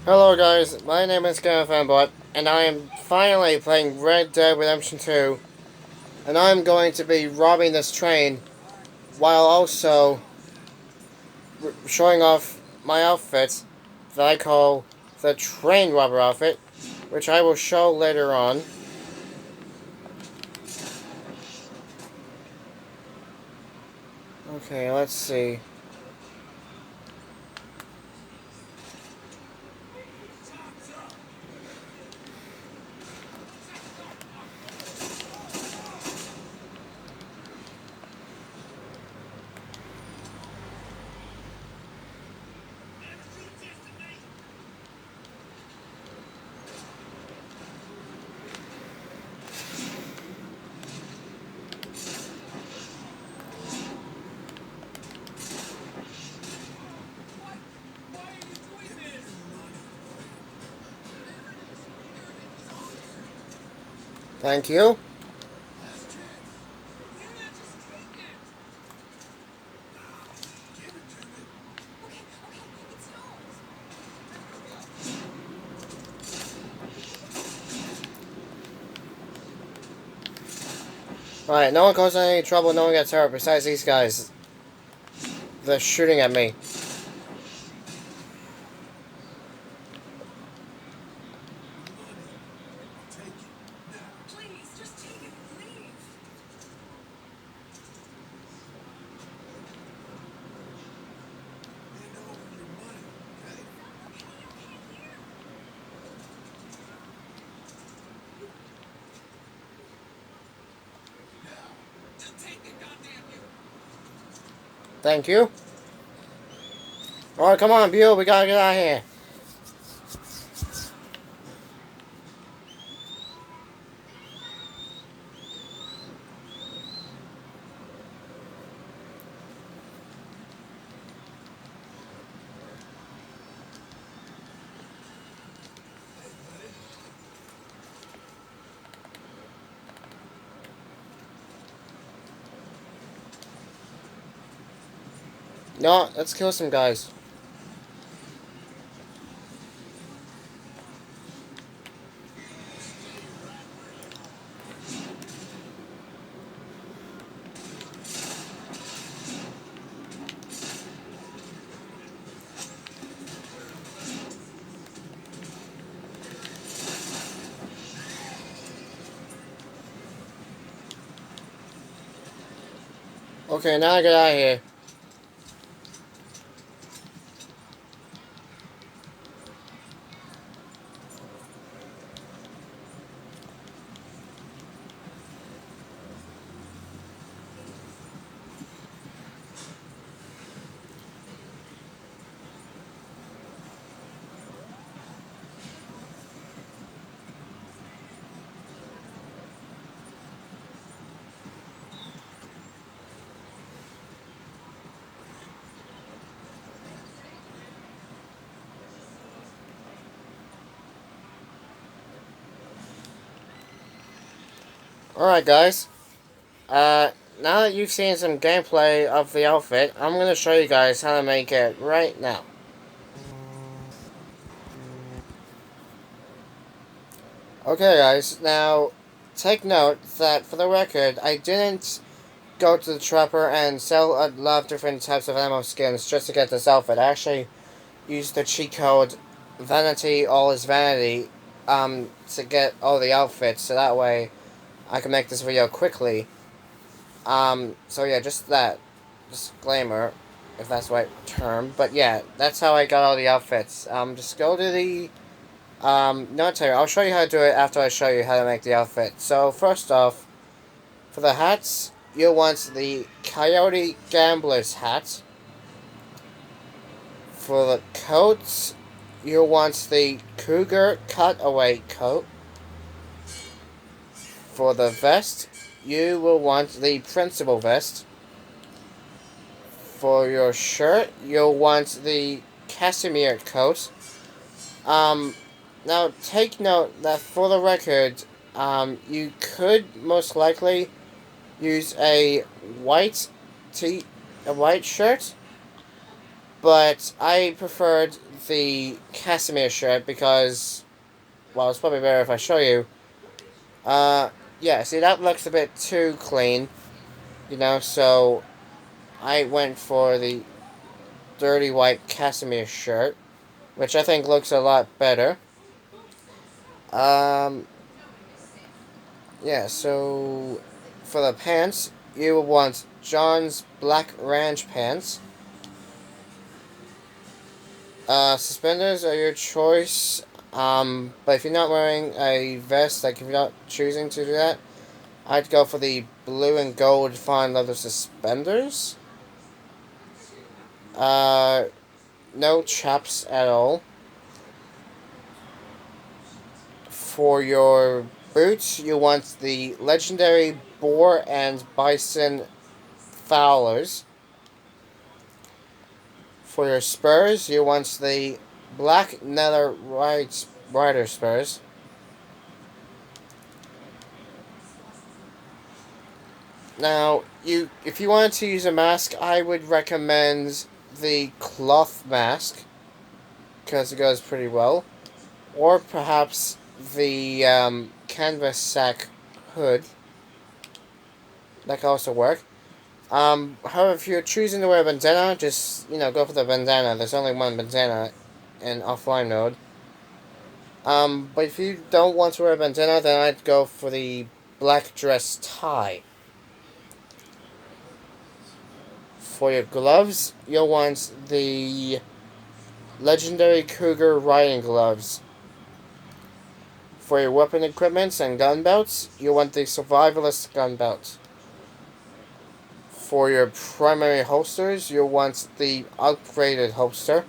Hello guys, my name is Fanbot, and I am finally playing Red Dead Redemption 2, and I'm going to be robbing this train, while also showing off my outfit that I call the Train Robber outfit, which I will show later on. Okay, let's see. Thank you. Alright, no one causes any trouble, no one gets hurt, besides these guys. They're shooting at me. Thank you. Alright, come on, Buell, we gotta get out of here. No, let's kill some guys. Okay, now I get out of here. Alright guys, now that you've seen some gameplay of the outfit, I'm going to show you guys how to make it right now. Okay guys, now take note that for the record, I didn't go to the trapper and sell a lot of different types of ammo skins just to get this outfit. I actually used the cheat code Vanity All is Vanity to get all the outfits, so that way I can make this video quickly. So yeah, just that disclaimer, if that's the right term. But yeah, that's how I got all the outfits. Just go to the, military. I'll show you how to do it after I show you how to make the outfit. So first off, for the hats, you'll want the Coyote Gambler's hat. For the coats, you'll want the Cougar Cutaway coat. For the vest, you will want the Principal vest. For your shirt, you'll want the Casimir coat. Now take note that for the record, you could most likely use a white shirt. But I preferred the Casimir shirt because, well, it's probably better if I show you. Yeah, see, that looks a bit too clean, you know, so I went for the dirty white Casimir shirt, which I think looks a lot better. Um, yeah, so for the pants, you will want John's Black Ranch pants. Suspenders are your choice. But if you're not wearing a vest, like if you're not choosing to do that, I'd go for the blue and gold fine leather suspenders. Uh, no chaps at all. For your boots, you want the legendary boar and bison fowlers. For your spurs, you want the black nether rider spurs. Now, if you wanted to use a mask, I would recommend the cloth mask because it goes pretty well, or perhaps the canvas sack hood. That can also work. However, if you're choosing to wear a bandana, just go for the bandana. There's only one bandana in offline mode. But if you don't want to wear a bandana, then I'd go for the black dress tie. For your gloves, you'll want the legendary Cougar riding gloves. For your weapon equipment and gun belts, you'll want the survivalist gun belt. For your primary holsters, you'll want the upgraded holster.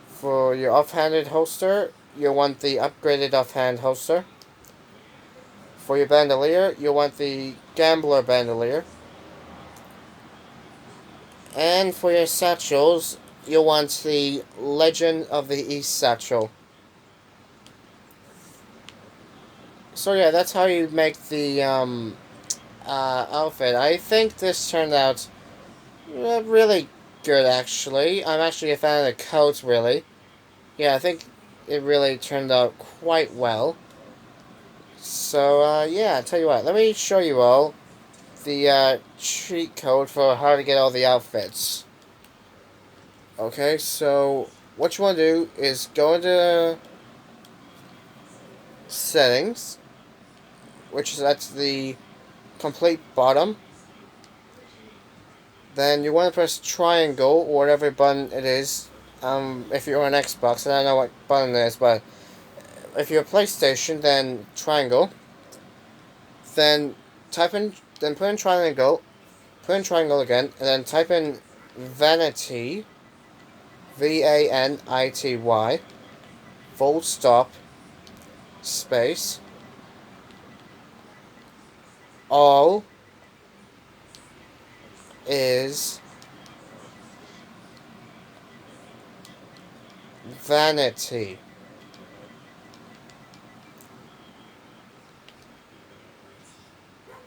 For your offhanded holster, you'll want the upgraded offhand holster. For your bandolier, you'll want the gambler bandolier. And for your satchels, you'll want the Legend of the East satchel. So yeah, that's how you make the outfit. I think this turned out really good, actually. I'm actually a fan of the coat, really. Yeah, I think it really turned out quite well. So, yeah, I'll tell you what. Let me show you all the cheat code for how to get all the outfits. Okay, so what you want to do is go into settings, which is at the complete bottom. Then you want to press triangle or whatever button it is. If you're on Xbox, I don't know what button it is, but if you're a PlayStation, then triangle. Then put in triangle, again, and then type in vanity, VANITY, full stop, space, all is vanity.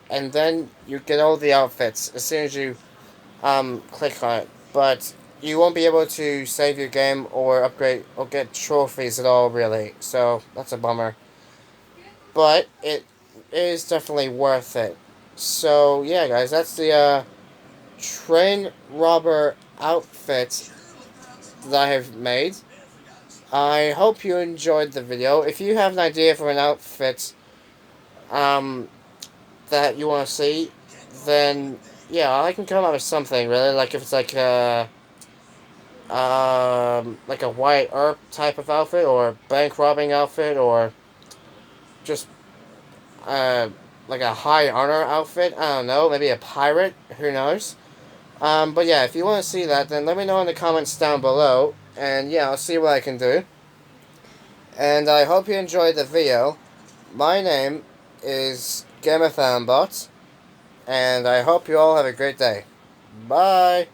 And then you get all the outfits as soon as you click on it. But you won't be able to save your game or upgrade or get trophies at all, really. So that's a bummer. But it is definitely worth it. So yeah, guys, that's the train robber outfit that I have made. I hope you enjoyed the video. If you have an idea for an outfit that you want to see, then yeah, I can come up with something, really. Like if it's like a white herb type of outfit, or bank robbing outfit, or just like a high honor outfit. I don't know, maybe a pirate. Who knows? But yeah, if you want to see that, then let me know in the comments down below, and yeah, I'll see what I can do. And I hope you enjoyed the video. My name is GamerFanBot, and I hope you all have a great day. Bye!